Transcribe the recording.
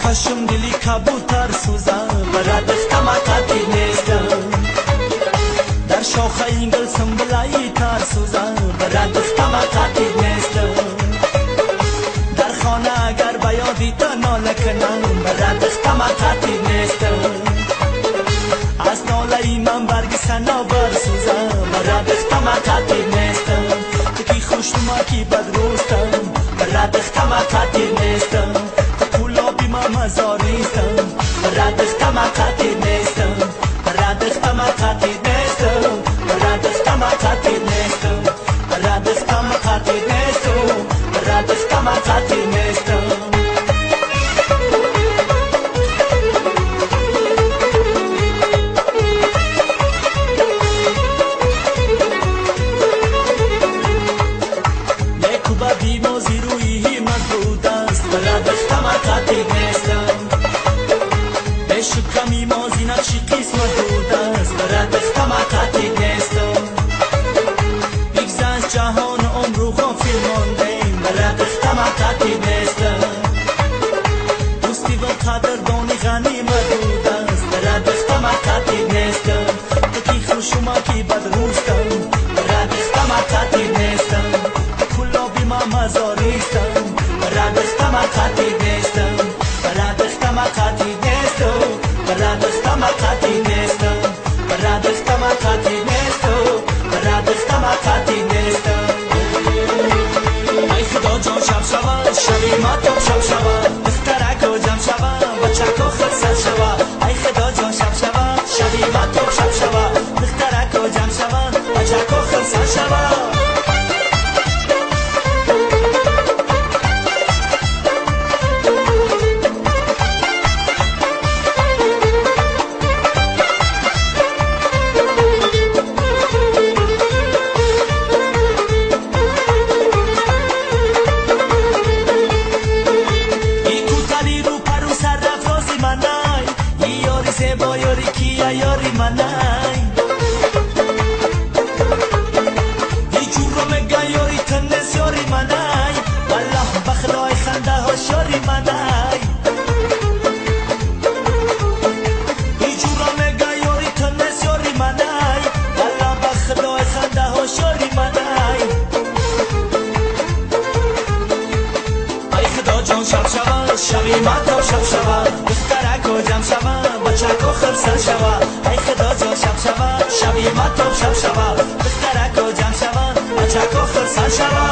کاشم دلی کبوتر سوزم برات خماقاتی نیستم در شاخه این گل سنبلایی تر سوزم برات خماقاتی نیستم در خانه اگر بیادی تا ناله کنم برات خماقاتی نیستم از ناله من برگ سنابر سوزم برات خماقاتی نیستم تو کی خوش ما کی بدروستم برات خماقاتی نیستم مزاریستم برات خماقاتی نیستم برات خماقاتی نیستم برات خماقاتی نیستم برات خماقاتی نیستم برات خماقاتی نیستم نکوبا بیموزی روی مزبود است برات خماقاتی نیستم کمی مازی نقشی قسمت بود است برات خماقاتی نیستم بگذشت جهان عمر و غافل ماندیم برات خماقاتی نیستم دوستی و قدردانی غنیمت بود است برات خماقاتی نیستم تو کی خوش و ما کی بدروستم برات خماقاتی نیستم کلابی ما مزاریستم برات خماقاتی نیستم برات خماقاتی نیستم برات خماقاتی نیستم برات خماقاتی نیستم برات خماقاتی نیستم ای خدا جان شب شود شبی ما تو شب شود دخترک و جمع شود بچک و خرسل شود ای خدا جان شب شود شبی ما تو شب شود دخترک و جمع شود بچک و خرسل شود با یاری کیا یاری منای یجور رو مگه یاری تنس یاری منای والله بخلای خنده هاش یاری منای یجور رو مگه یاری تنس یاری منای والله بخلای خنده هاش یاری منای ای خدا جان شب شود شبی ما تو شب شود دخترک و جمع شود بچک و خرسل شود ای خدا جان شب شود شبی ما تو شب شود دخترک و جمع شود بچک و خرسل شود